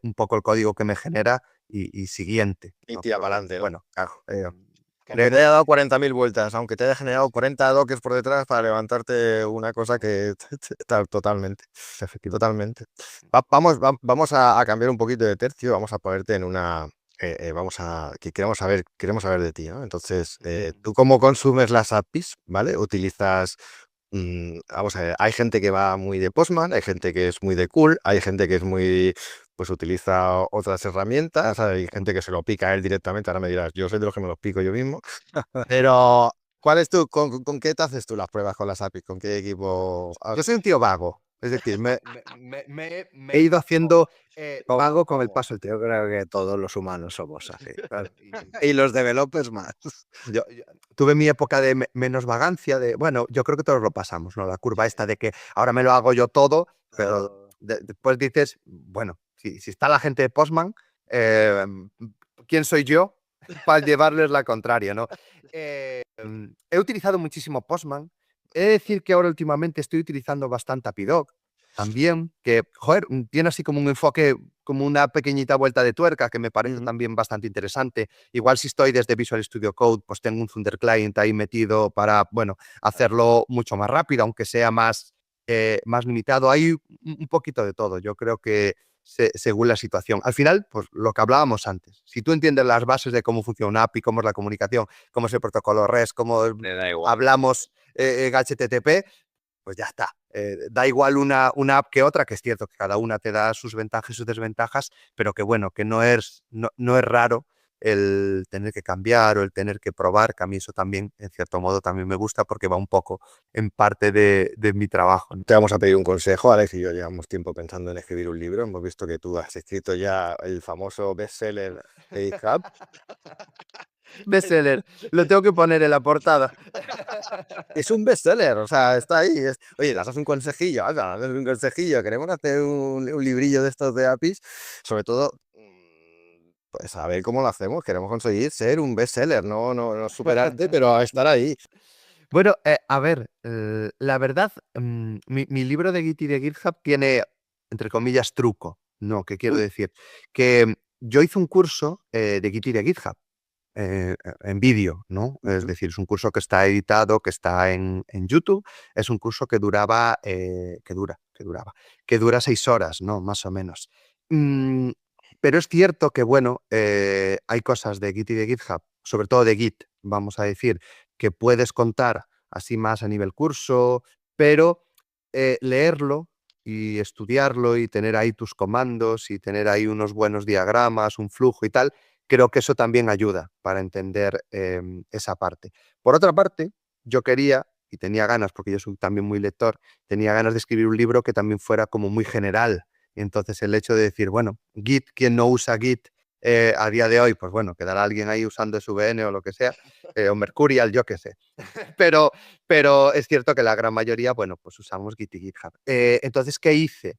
un poco el código que me genera y siguiente. Y ¿no? tira Pero, para adelante, ¿no? bueno, Claro. Aunque creo te haya dado 40.000 vueltas, aunque te haya generado 40 dockers por detrás para levantarte una cosa que totalmente, totalmente. Vamos a cambiar un poquito de tercio, vamos a ponerte en una, que queremos saber de ti, ¿no? Entonces, ¿tú cómo consumes las APIs, ¿vale? Utilizas, vamos a ver, hay gente que va muy de Postman, hay gente que es muy de Cool, hay gente que es muy, pues utiliza otras herramientas, hay gente que se lo pica a él directamente, ahora me dirás, yo soy de los que me los pico yo mismo, pero ¿cuál es con qué te haces tú las pruebas con las APIs? ¿Con qué equipo? yo soy un tío vago. Es decir, me he ido haciendo vago con el paso del Yo tiempo. creo que todos los humanos somos así. Claro. Y los developers más. Yo tuve mi época de menos vagancia, de, bueno, yo creo que todos lo pasamos, ¿no? La curva esta de que ahora me lo hago yo todo, pero después dices, bueno, si está la gente de Postman, eh, ¿quién soy yo para llevarles la contraria, ¿no? He utilizado muchísimo Postman. He de decir que ahora últimamente estoy utilizando bastante APIDoc también, que, joder, tiene así como un enfoque, como una pequeñita vuelta de tuerca que me parece también bastante interesante. Igual si estoy desde Visual Studio Code, pues tengo un Thunder Client ahí metido para, bueno, hacerlo mucho más rápido, aunque sea más limitado. Hay un poquito de todo. Yo creo que según la situación. Al final, pues lo que hablábamos antes. Si tú entiendes las bases de cómo funciona una API, cómo es la comunicación, cómo es el protocolo REST, cómo Le da igual. hablamos en HTTP, pues ya está. Da igual una app que otra, que es cierto que cada una te da sus ventajas y sus desventajas, pero que bueno, que no es raro el tener que cambiar o el tener que probar, que a mí eso también, en cierto modo, también me gusta porque va un poco en parte de mi trabajo, ¿no? Te vamos a pedir un consejo, Alex y yo llevamos tiempo pensando en escribir un libro, hemos visto que tú has escrito ya el famoso bestseller de GitHub. Bestseller, lo tengo que poner en la portada. Es un bestseller, o sea, está ahí. Oye, das un consejillo, anda, danos un consejillo. Queremos hacer un librillo de estos de APIs, sobre todo, pues a ver cómo lo hacemos. Queremos conseguir ser un bestseller, no superarte, pero estar ahí. Bueno, a ver, la verdad, mi libro de Git y de GitHub tiene, entre comillas, truco, ¿no? ¿Qué quiero decir? Que yo hice un curso de Git y de GitHub en vídeo, ¿no? Es decir, es un curso que está editado, que está en YouTube. Es un curso que dura 6 horas, ¿no? Más o menos. Mm, pero es cierto que, bueno, hay cosas de Git y de GitHub, sobre todo de Git, vamos a decir, que puedes contar así más a nivel curso, pero leerlo y estudiarlo y tener ahí tus comandos y tener ahí unos buenos diagramas, un flujo y tal, creo que eso también ayuda para entender esa parte. Por otra parte, yo quería, y tenía ganas, porque yo soy también muy lector, tenía ganas de escribir un libro que también fuera como muy general. Y entonces el hecho de decir, bueno, Git, ¿quién no usa Git a día de hoy? Pues bueno, quedará alguien ahí usando SVN o lo que sea, o Mercurial, yo qué sé. Pero es cierto que la gran mayoría, bueno, pues usamos Git y GitHub. Entonces, ¿qué hice?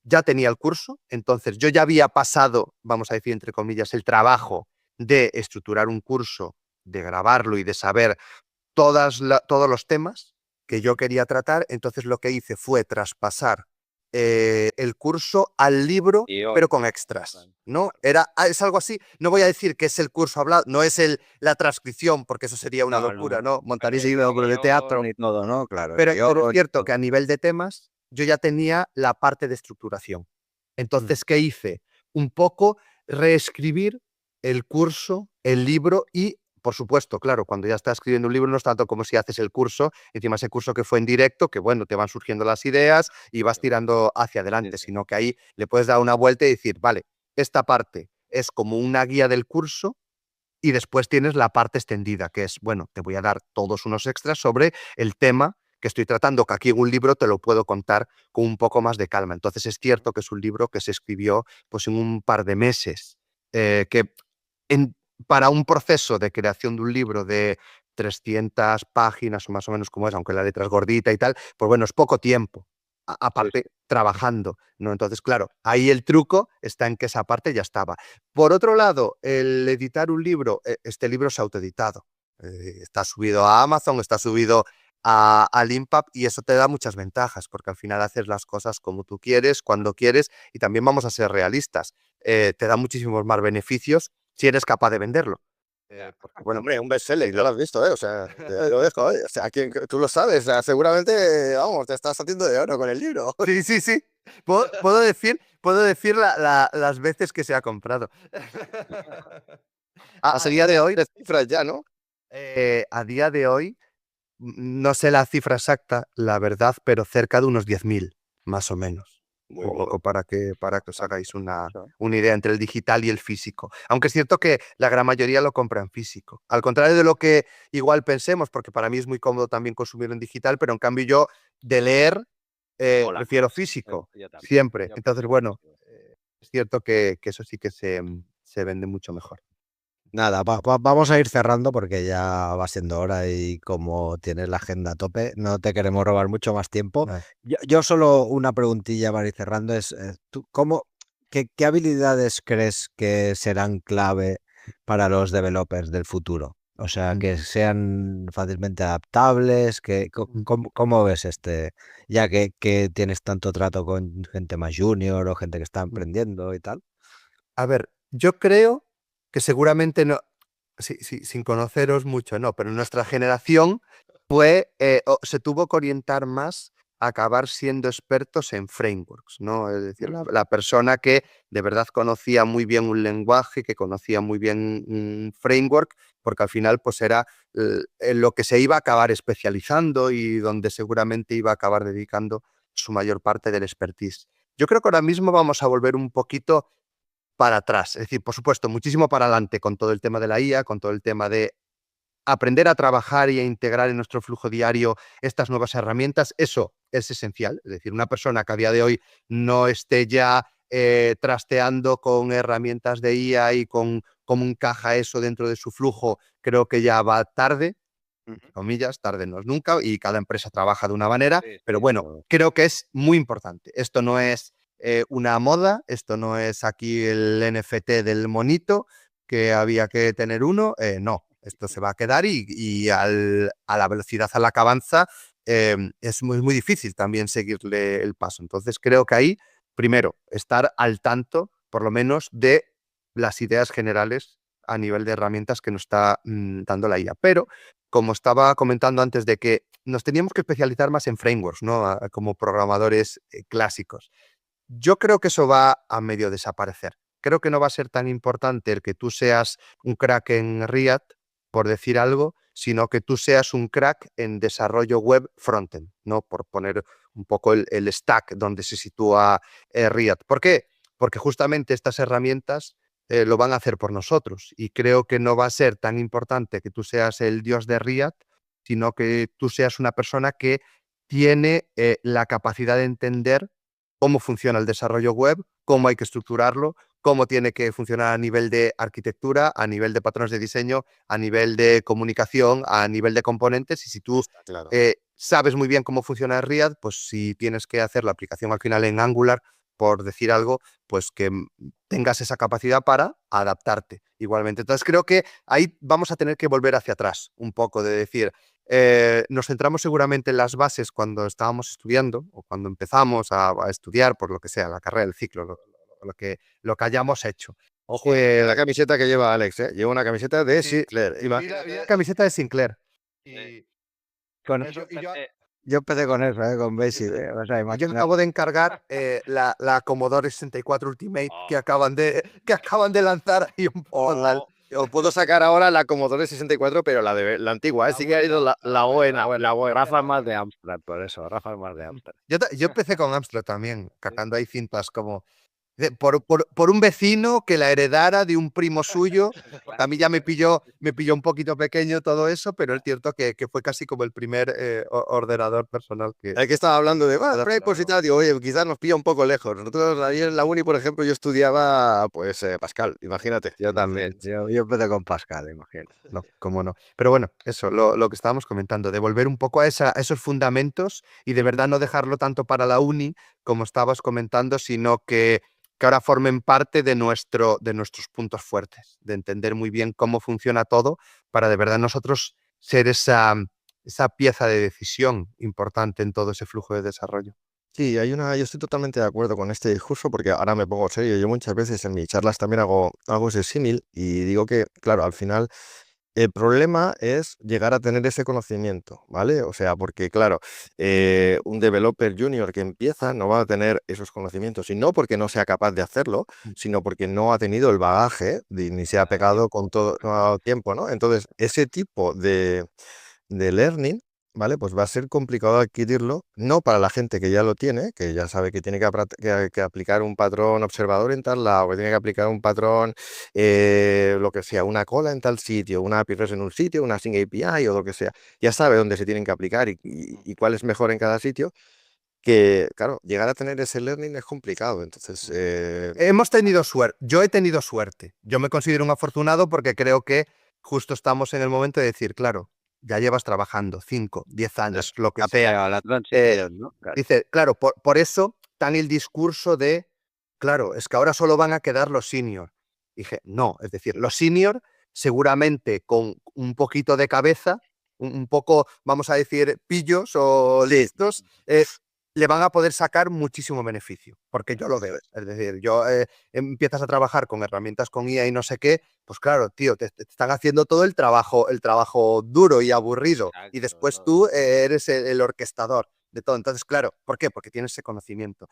Ya tenía el curso, entonces yo ya había pasado, vamos a decir entre comillas, el trabajo de estructurar un curso, de grabarlo y de saber todos los temas que yo quería tratar. Entonces lo que hice fue traspasar el curso al libro, pero con extras, ¿no? Es algo así. No voy a decir que es el curso hablado, no es la transcripción, porque eso sería una locura, ¿no? Montar ese libro de teatro. Ni todo, ¿no? Claro. Pero es Guión y cierto todo. que a nivel de temas yo ya tenía la parte de estructuración. Entonces, ¿qué hice? Un poco reescribir el curso, el libro y, por supuesto, claro, cuando ya estás escribiendo un libro no es tanto como si haces el curso, encima ese curso que fue en directo, que bueno, te van surgiendo las ideas y vas tirando hacia adelante, sino que ahí le puedes dar una vuelta y decir, vale, esta parte es como una guía del curso y después tienes la parte extendida, que es, bueno, te voy a dar todos unos extras sobre el tema que estoy tratando, que aquí en un libro te lo puedo contar con un poco más de calma. Entonces es cierto que es un libro que se escribió pues en un par de meses, que para un proceso de creación de un libro de 300 páginas o más o menos como es, aunque la letra es gordita y tal, pues bueno, es poco tiempo. aparte trabajando, ¿no? Entonces, claro, ahí el truco está en que esa parte ya estaba. Por otro lado, el editar un libro, este libro se ha autoeditado. Está subido a Amazon, está subido al Impact y eso te da muchas ventajas porque al final haces las cosas como tú quieres, cuando quieres y también vamos a ser realistas. Te da muchísimos más beneficios si eres capaz de venderlo. Porque, bueno, Hombre, un bestseller, ya lo has visto, ¿eh? O sea, te lo dejo, ¿eh? O sea, tú lo sabes, o sea, seguramente, vamos, te estás haciendo de oro con el libro. sí, sí, sí. Puedo decir las veces que se ha comprado. A día de hoy, 3 cifras ya, ¿no? A día de hoy, no sé la cifra exacta, la verdad, pero cerca de unos 10.000, más o menos. Muy bien. O para que os hagáis Eso. una idea entre el digital y el físico. Aunque es cierto que la gran mayoría lo compra en físico. Al contrario de lo que igual pensemos, porque para mí es muy cómodo también consumir en digital, pero en cambio yo de leer prefiero físico, siempre. Entonces, bueno, es cierto que eso sí que se vende mucho mejor. Nada, vamos a ir cerrando porque ya va siendo hora y como tienes la agenda a tope, no te queremos robar mucho más tiempo. Vale. Yo solo una preguntilla para ir cerrando es, ¿tú qué habilidades crees que serán clave para los developers del futuro? O sea, que sean fácilmente adaptables, ¿cómo ves ya que tienes tanto trato con gente más junior o gente que está emprendiendo y tal? A ver, yo creo que seguramente no, sin conoceros mucho, no, pero nuestra generación se tuvo que orientar más a acabar siendo expertos en frameworks, ¿no? Es decir, la persona que de verdad conocía muy bien un lenguaje, que conocía muy bien un framework, porque al final pues era en lo que se iba a acabar especializando y donde seguramente iba a acabar dedicando su mayor parte del expertise. Yo creo que ahora mismo vamos a volver un poquito para atrás. Es decir, por supuesto, muchísimo para adelante con todo el tema de la IA, con todo el tema de aprender a trabajar y a integrar en nuestro flujo diario estas nuevas herramientas. Eso es esencial. Es decir, una persona que a día de hoy no esté ya trasteando con herramientas de IA y con cómo encaja eso dentro de su flujo, creo que ya va tarde. Comillas, tarde no es nunca y cada empresa trabaja de una manera, pero bueno, creo que es muy importante. Esto no es una moda, esto no es aquí el NFT del monito, que había que tener uno, no, esto se va a quedar y a la velocidad a la que avanza es muy difícil también seguirle el paso. Entonces creo que ahí, primero, estar al tanto, por lo menos, de las ideas generales a nivel de herramientas que nos está dando la IA. Pero como estaba comentando antes, de que nos teníamos que especializar más en frameworks, ¿no? Como programadores clásicos. Yo creo que eso va a medio desaparecer. Creo que no va a ser tan importante el que tú seas un crack en React, por decir algo, sino que tú seas un crack en desarrollo web frontend, ¿no? Por poner un poco el stack donde se sitúa React. ¿Por qué? Porque justamente estas herramientas lo van a hacer por nosotros y creo que no va a ser tan importante que tú seas el dios de React, sino que tú seas una persona que tiene la capacidad de entender cómo funciona el desarrollo web, cómo hay que estructurarlo, cómo tiene que funcionar a nivel de arquitectura, a nivel de patrones de diseño, a nivel de comunicación, a nivel de componentes. Y si tú Claro. sabes muy bien cómo funciona React, pues si tienes que hacer la aplicación al final en Angular, por decir algo, pues que tengas esa capacidad para adaptarte igualmente. Entonces creo que ahí vamos a tener que volver hacia atrás un poco, de decir, nos centramos seguramente en las bases cuando estábamos estudiando o cuando empezamos a estudiar, por lo que sea, la carrera, el ciclo, lo que hayamos hecho. Ojo, la camiseta que lleva Alex, ¿eh? Lleva una camiseta de Sinclair. Y la camiseta de Sinclair. Y Con yo- y yo- Yo empecé con eso, con Basic. O sea, yo imagina- acabo de encargar la Commodore 64 Ultimate que acaban de lanzar y un portal. Os puedo sacar ahora la Commodore 64, pero la antigua, ¿eh? Sí que ha ido la buena. Rafa es más de Amstrad, por eso. Rafa es más de Amstrad. Yo empecé con Amstrad también, cargando ahí cintas como Por un vecino que la heredara de un primo suyo. A mí ya me pilló un poquito pequeño todo eso, pero es cierto que fue casi como el primer ordenador personal que... Es que estaba hablando de frameworks y claro. tal, digo, oye, quizás nos pilla un poco lejos. Nosotros ahí en la uni, por ejemplo, yo estudiaba pues Pascal, imagínate. Yo también. Yo empecé con Pascal, imagino. No, cómo no. Pero bueno, eso, lo que estábamos comentando, de volver un poco a esos fundamentos y de verdad no dejarlo tanto para la uni, como estabas comentando, sino que ahora formen parte de nuestros puntos fuertes, de entender muy bien cómo funciona todo para de verdad nosotros ser esa pieza de decisión importante en todo ese flujo de desarrollo. Sí, yo estoy totalmente de acuerdo con este discurso porque ahora me pongo serio. Yo muchas veces en mis charlas también hago ese símil y digo que, claro, al final el problema es llegar a tener ese conocimiento, ¿vale? O sea, porque claro, un developer junior que empieza no va a tener esos conocimientos y no porque no sea capaz de hacerlo, sino porque no ha tenido el bagaje ni se ha pegado con todo, no ha dado tiempo, ¿no? Entonces, ese tipo de learning, ¿vale? Pues va a ser complicado adquirirlo, no para la gente que ya lo tiene, que ya sabe que tiene que aplicar un patrón observador en tal lado, que tiene que aplicar un patrón, lo que sea, una cola en tal sitio, una API REST en un sitio, una Sync API o lo que sea. Ya sabe dónde se tienen que aplicar y cuál es mejor en cada sitio. Que, claro, llegar a tener ese learning es complicado. Entonces, Hemos tenido suerte, yo he tenido suerte. Yo me considero un afortunado porque creo que justo estamos en el momento de decir, claro, ya llevas trabajando 5, 10 años, lo que Ha sea. pegado la Eh, transición, ¿no? Claro. Dice, claro, por eso tan el discurso de, claro, es que ahora solo van a quedar los senior. Dije, no, es decir, los senior seguramente con un poquito de cabeza, un poco, vamos a decir, pillos o sí, listos, le van a poder sacar muchísimo beneficio, porque yo lo veo. Es decir, empiezas a trabajar con herramientas con IA y no sé qué, pues claro, tío, te están haciendo todo el trabajo duro y aburrido, y después tú eres el orquestador de todo. Entonces, claro, ¿por qué? Porque tienes ese conocimiento.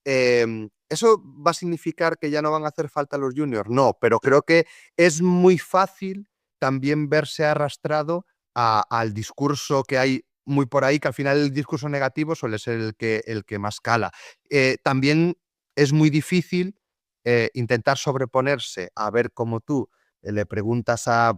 ¿Eso va a significar que ya no van a hacer falta los juniors? No, pero creo que es muy fácil también verse arrastrado al discurso que hay muy por ahí, que al final el discurso negativo suele ser el que más cala. También es muy difícil intentar sobreponerse a ver cómo tú le preguntas a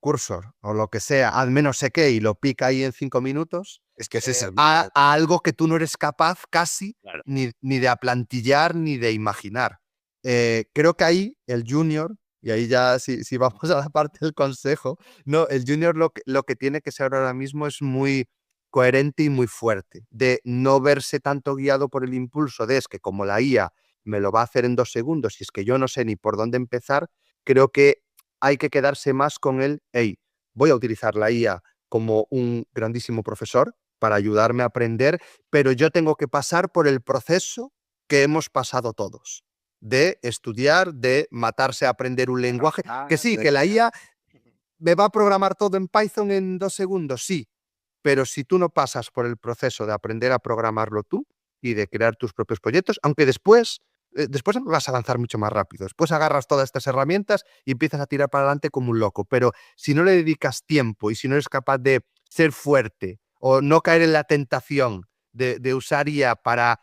Cursor o lo que sea, al menos sé qué, y lo pica ahí en 5 minutos, es que ese es el... a algo que tú no eres capaz casi Claro. ni de aplantillar ni de imaginar. Creo que ahí el junior, y ahí ya si vamos a la parte del consejo, no, el junior lo que tiene que ser ahora mismo es muy coherente y muy fuerte, de no verse tanto guiado por el impulso de es que como la IA me lo va a hacer en 2 segundos y es que yo no sé ni por dónde empezar, creo que hay que quedarse más con el, hey, voy a utilizar la IA como un grandísimo profesor para ayudarme a aprender, pero yo tengo que pasar por el proceso que hemos pasado todos, de estudiar, de matarse a aprender un lenguaje, que sí, que la IA me va a programar todo en Python en 2 segundos, sí, pero si tú no pasas por el proceso de aprender a programarlo tú y de crear tus propios proyectos, aunque después vas a avanzar mucho más rápido. Después agarras todas estas herramientas y empiezas a tirar para adelante como un loco. Pero si no le dedicas tiempo y si no eres capaz de ser fuerte o no caer en la tentación de usar IA para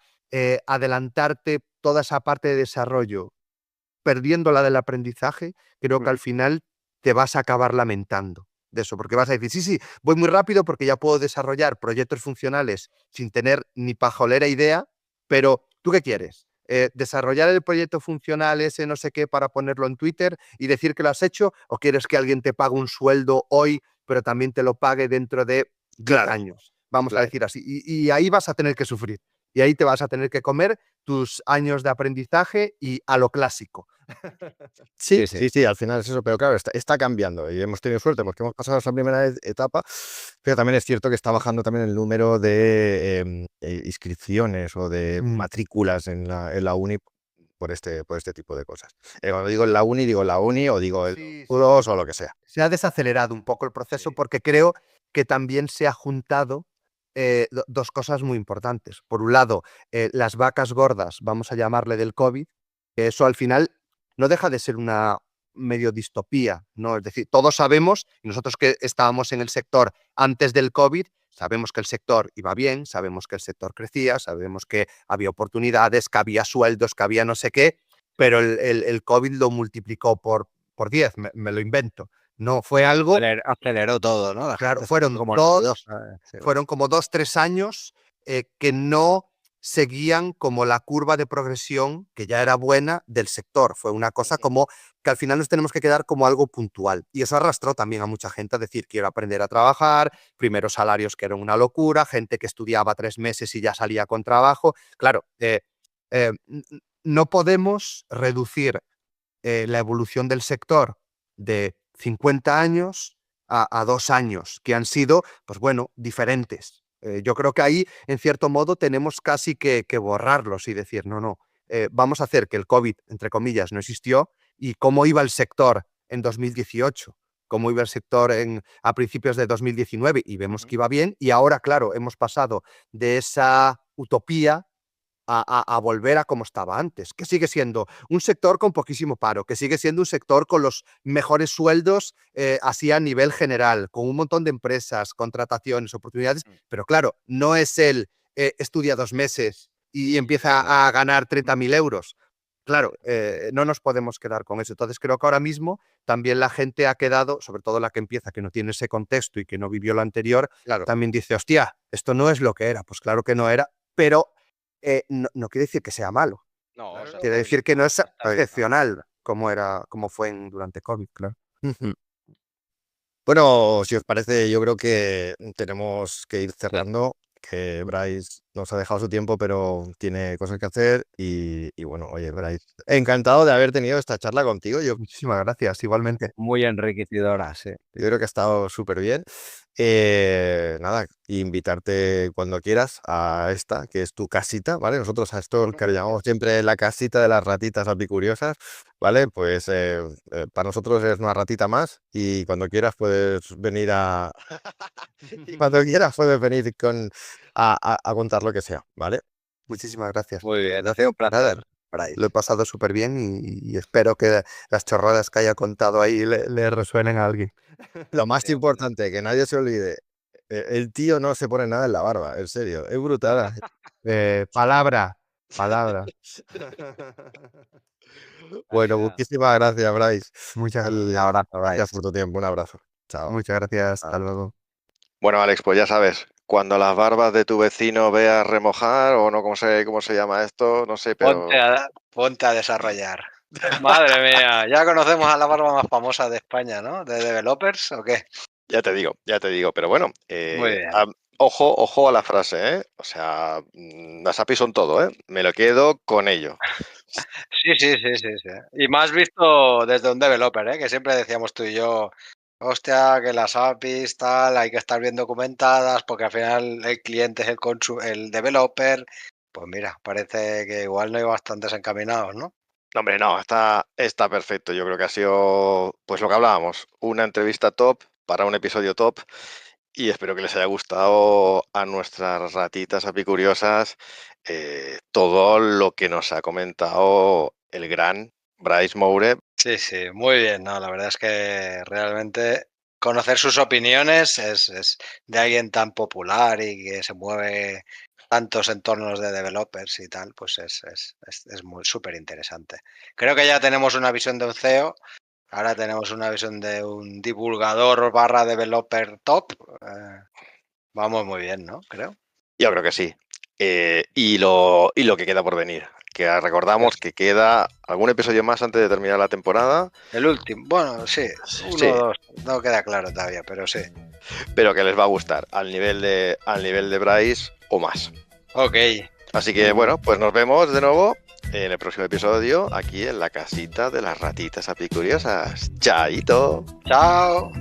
adelantarte toda esa parte de desarrollo, perdiendo la del aprendizaje, creo que al final te vas a acabar lamentando de eso, porque vas a decir, sí, voy muy rápido porque ya puedo desarrollar proyectos funcionales sin tener ni pajolera idea, pero ¿tú qué quieres? ¿Desarrollar el proyecto funcional ese no sé qué para ponerlo en Twitter y decir que lo has hecho? ¿O quieres que alguien te pague un sueldo hoy, pero también te lo pague dentro de 10 años? Vamos a decir así. Y ahí vas a tener que sufrir. Y ahí te vas a tener que comer tus años de aprendizaje y a lo clásico. Sí, sí, al final es eso, pero claro, está cambiando y hemos tenido suerte porque hemos pasado esa primera etapa, pero también es cierto que está bajando también el número de inscripciones o de matrículas en la uni por este tipo de cosas. Cuando digo digo la uni o digo el Sí, U2 o lo que sea. se ha desacelerado un poco el proceso porque creo que también se ha juntado dos cosas muy importantes. Por un lado, las vacas gordas, vamos a llamarle del COVID, que eso al final no deja de ser una medio distopía, ¿no? Es decir, todos sabemos, y nosotros que estábamos en el sector antes del COVID, sabemos que el sector iba bien, sabemos que el sector crecía, sabemos que había oportunidades, que había sueldos, que había no sé qué, pero el COVID lo multiplicó por 10, me lo invento. No, fue algo, Aceleró todo, ¿no? La claro, gente fueron como dos, nerviosa, sí. fueron como 2-3 años que no seguían como la curva de progresión, que ya era buena, del sector. Fue una cosa como que al final nos tenemos que quedar como algo puntual. Y eso arrastró también a mucha gente a decir, quiero aprender a trabajar, primeros salarios que eran una locura, gente que estudiaba 3 meses y ya salía con trabajo. Claro, no podemos reducir la evolución del sector de 50 años a 2 años, que han sido, pues bueno, diferentes. Yo creo que ahí, en cierto modo, tenemos casi que borrarlos y decir, no, vamos a hacer que el COVID, entre comillas, no existió y cómo iba el sector en 2018, cómo iba el sector a principios de 2019 y vemos que iba bien y ahora, claro, hemos pasado de esa utopía a volver a como estaba antes, que sigue siendo un sector con poquísimo paro, que sigue siendo un sector con los mejores sueldos así a nivel general, con un montón de empresas, contrataciones, oportunidades, pero claro, no es el estudia 2 meses y empieza a ganar 30.000 euros. Claro, no nos podemos quedar con eso. Entonces creo que ahora mismo también la gente ha quedado, sobre todo la que empieza, que no tiene ese contexto y que no vivió lo anterior, Claro. también dice, hostia, esto no es lo que era. Pues claro que no era, pero no quiere decir que sea malo. No, o sea, Quiere decir que no es excepcional como fue durante COVID, claro. Ujú. Bueno, si os parece, yo creo que tenemos que ir cerrando, que Bryce nos ha dejado su tiempo, pero tiene cosas que hacer y bueno, oye, Bryce, encantado de haber tenido esta charla contigo. Yo Muchísimas gracias, igualmente. muy enriquecedora, sí. creo que ha estado súper bien. Nada, invitarte cuando quieras a esta, que es tu casita, ¿vale? Nosotros a esto que le llamamos siempre la casita de las ratitas apicuriosas, ¿vale? Pues para nosotros es una ratita más y cuando quieras puedes venir cuando quieras puedes venir a contar lo que sea, ¿vale? Muchísimas gracias. Muy bien, ha sido un placer, Bryce. Lo he pasado súper bien y espero que las chorradas que haya contado ahí le resuenen a alguien. Lo más importante, que nadie se olvide, el tío no se pone nada en la barba, en serio, es brutal. Palabra. Bueno, muchísimas gracias, Bryce. Muchas Un abrazo, Gracias Bryce. por tu tiempo, un abrazo. Chao. Muchas gracias. Hasta Ah. luego. Bueno, Alex, pues ya sabes, cuando las barbas de tu vecino veas remojar, o no, cómo se llama esto, no sé, pero Ponte a desarrollar. Madre mía, ya conocemos a la barba más famosa de España, ¿no? ¿De developers o qué? ya te digo, pero bueno, Muy bien. ojo a la frase, ¿eh? O sea, las APIs son todo, ¿eh? Me lo quedo con ello. Sí. Y más visto desde un developer, ¿eh? Que siempre decíamos tú y yo, hostia, que las APIs tal, hay que estar bien documentadas porque al final el cliente es el developer. Pues mira, parece que igual no hay bastantes encaminados, ¿no? No, hombre, no, está perfecto. Yo creo que ha sido, pues lo que hablábamos, una entrevista top para un episodio top y espero que les haya gustado a nuestras ratitas apicuriosas todo lo que nos ha comentado el gran Bryce Moure. Sí, muy bien, ¿no? La verdad es que realmente conocer sus opiniones es de alguien tan popular y que se mueve tantos entornos de developers y tal, pues es muy súper interesante. Creo que ya tenemos una visión de un CEO, ahora tenemos una visión de un divulgador / developer top. Vamos muy bien, ¿no? Creo. Yo creo que sí. Y lo que queda por venir. Que recordamos que queda algún episodio más antes de terminar la temporada. El último, bueno, sí, uno Sí. o dos, no queda claro todavía, pero sí. Pero que les va a gustar al nivel de Bryce o más. Ok. Así que bueno, pues nos vemos de nuevo en el próximo episodio aquí en la casita de las ratitas apicuriosas. Chaito. Chao.